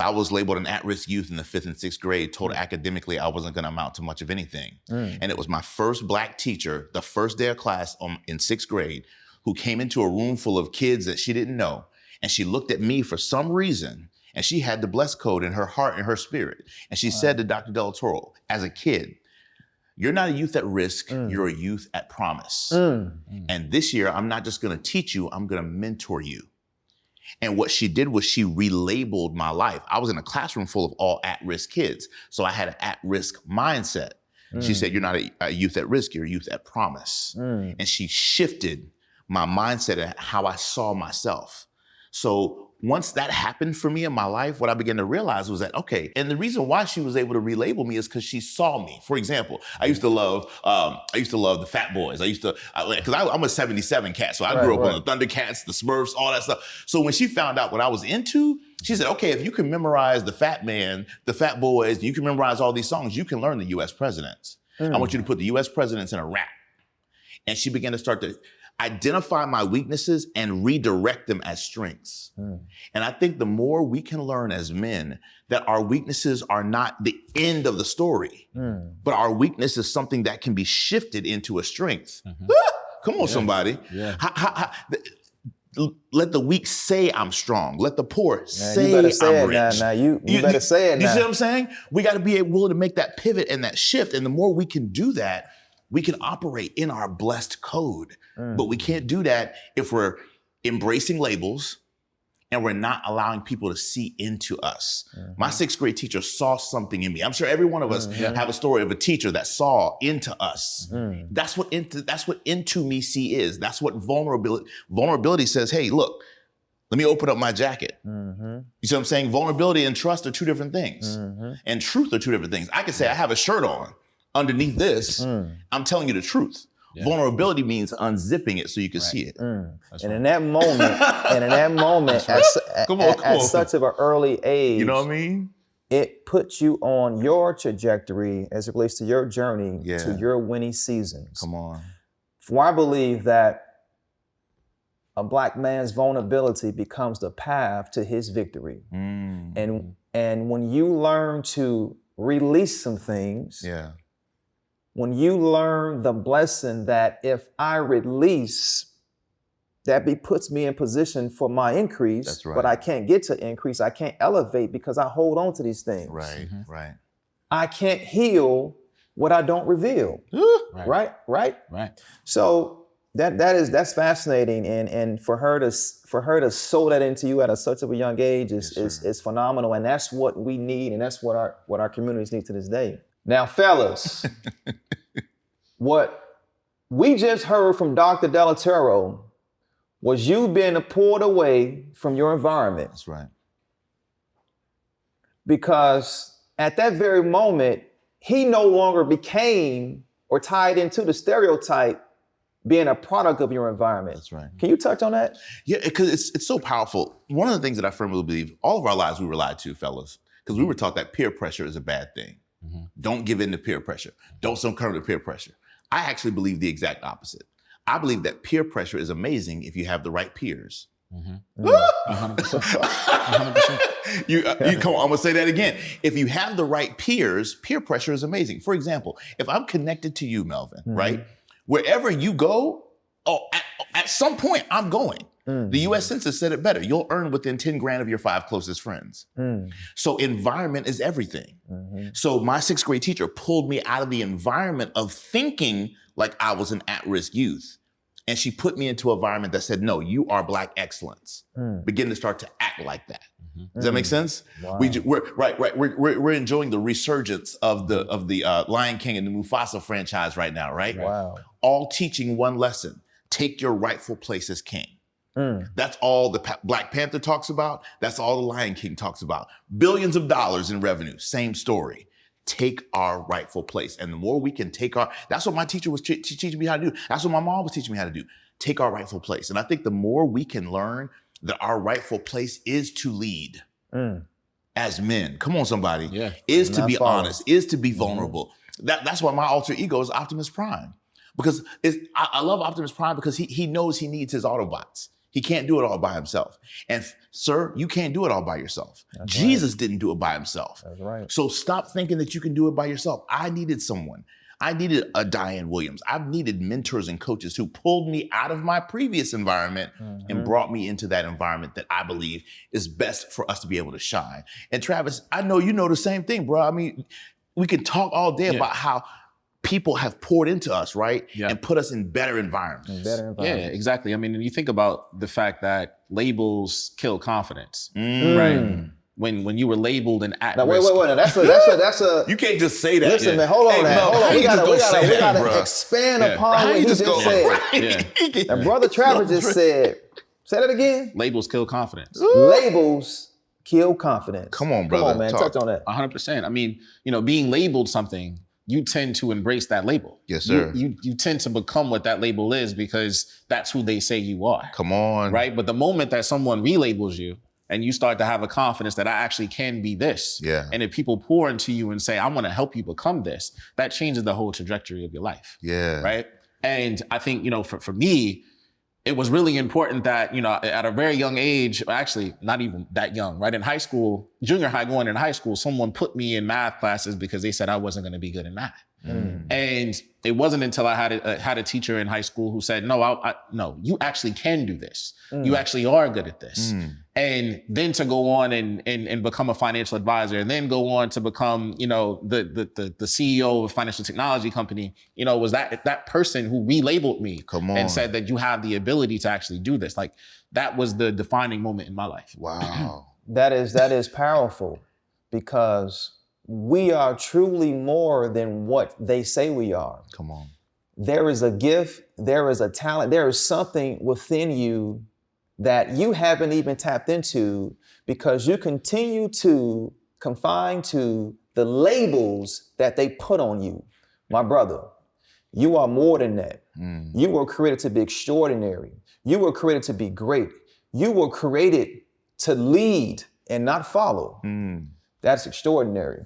I was labeled an at-risk youth in the 5th and 6th grade, told academically I wasn't gonna amount to much of anything. And it was my first Black teacher, the first day of class in 6th grade, who came into a room full of kids that she didn't know. And she looked at me for some reason, and she had the blessed code in her heart and her spirit. And she said to Dr. Delatorro, as a kid, you're not a youth at risk, you're a youth at promise. And this year, I'm not just gonna teach you, I'm gonna mentor you. And what she did was she relabeled my life. I was in a classroom full of all at-risk kids. So I had an at-risk mindset. She said, you're not a youth at risk, you're a youth at promise. And she shifted my mindset and how I saw myself. So once that happened for me in my life, what I began to realize was that, okay, and the reason why she was able to relabel me is because she saw me. For example, I used to love the Fat Boys. Because I'm a 77 cat, so I grew up on the Thundercats, the Smurfs, all that stuff. So when she found out what I was into, she said, okay, if you can memorize the Fat Man, the Fat Boys, you can memorize all these songs, you can learn the US presidents. I want you to put the US presidents in a rap. And she began to start to identify my weaknesses and redirect them as strengths. And I think the more we can learn as men that our weaknesses are not the end of the story, but our weakness is something that can be shifted into a strength. Come on, somebody. Let the weak say I'm strong. Let the poor say I'm rich. You better say it now. You see what I'm saying? We got to be willing to make that pivot and that shift. And the more we can do that, we can operate in our blessed code. But we can't do that if we're embracing labels and we're not allowing people to see into us. My 6th grade teacher saw something in me. I'm sure every one of us have a story of a teacher that saw into us. That's what into me see is. That's what vulnerability says, hey, look, let me open up my jacket. You see what I'm saying? Vulnerability and trust are two different things. And truth are two different things. I can say I have a shirt on. Underneath this, I'm telling you the truth. Vulnerability means unzipping it so you can see it. In that moment, at such of an early age, you know what I mean? It puts you on your trajectory as it relates to your journey to your winning seasons. Come on. For I believe that a Black man's vulnerability becomes the path to his victory. And when you learn to release some things, when you learn the blessing that if I release, that puts me in position for my increase. That's right. But I can't get to increase. I can't elevate because I hold on to these things. Right. I can't heal what I don't reveal. Right. So that's fascinating, and for her to sow that into you at such of a young age is phenomenal, and that's what we need, and that's what our communities need to this day. Now, fellas, what we just heard from Dr. Delatorro was you being pulled away from your environment. That's right. Because at that very moment, he no longer became or tied into the stereotype being a product of your environment. That's right. Can you touch on that? Yeah, because it's so powerful. One of the things that I firmly believe, all of our lives we were lied to, fellas, because we were taught that peer pressure is a bad thing. Don't give in to peer pressure. Don't succumb to peer pressure. I actually believe the exact opposite. I believe that peer pressure is amazing if you have the right peers. 100%. You come on, I'm gonna say that again. If you have the right peers, peer pressure is amazing. For example, if I'm connected to you, Melvin, right? Wherever you go, at some point I'm going. The US Census said it better. You'll earn within 10 grand of your 5 closest friends. So environment is everything. So my 6th grade teacher pulled me out of the environment of thinking like I was an at-risk youth. And she put me into an environment that said, no, you are Black excellence. Begin to start to act like that. Does that make sense? Wow. We're enjoying the resurgence of the Lion King and the Mufasa franchise right now, right? Wow. All teaching one lesson: take your rightful place as king. That's all the Black Panther talks about. That's all the Lion King talks about. Billions of dollars in revenue. Same story. Take our rightful place. And the more we can take that's what my teacher was teaching me how to do. That's what my mom was teaching me how to do. Take our rightful place. And I think the more we can learn that our rightful place is to lead as men. Come on, somebody. Is to be honest, is to be vulnerable. That's why my alter ego is Optimus Prime. Because I love Optimus Prime because he knows he needs his Autobots. He can't do it all by himself. And sir, you can't do it all by yourself. That's Jesus didn't do it by himself. That's right. So stop thinking that you can do it by yourself. I needed someone. I needed a Diane Williams. I've needed mentors and coaches who pulled me out of my previous environment and brought me into that environment that I believe is best for us to be able to shine. And Travis, I know you know the same thing, bro. I mean, we can talk all day about how people have poured into us, right? Yeah. And put us in better environments. Yeah, exactly. I mean, and you think about the fact that labels kill confidence, right? When you were labeled an at Now, risk. wait. Now, that's a. You can't just say that. Listen, man, hold on. We gotta expand upon what he just said. And Brother Travis just said, say that again. Labels kill confidence. Labels kill confidence. Come on, brother. Come on, man. Talk. Touch on that. 100%. I mean, being labeled something, you tend to embrace that label. Yes, sir. You tend to become what that label is because that's who they say you are. Come on. Right? But the moment that someone relabels you and you start to have a confidence that I actually can be this. Yeah. And if people pour into you and say, I want to help you become this, that changes the whole trajectory of your life. Yeah. Right? And I think, for me, it was really important that, at a very young age, actually not even that young, right? In high school, junior high going into high school, someone put me in math classes because they said I wasn't going to be good in math. And it wasn't until I had a teacher in high school who said, no, you actually can do this. You actually are good at this. And then to go on and become a financial advisor and then go on to become, the CEO of a financial technology company, was that person who relabeled me and said that you have the ability to actually do this. Like that was the defining moment in my life. Wow. That is powerful because we are truly more than what they say we are. Come on. There is a gift, there is a talent, there is something within you that you haven't even tapped into because you continue to confine to the labels that they put on you. My brother, you are more than that. You were created to be extraordinary. You were created to be great. You were created to lead and not follow. That's extraordinary.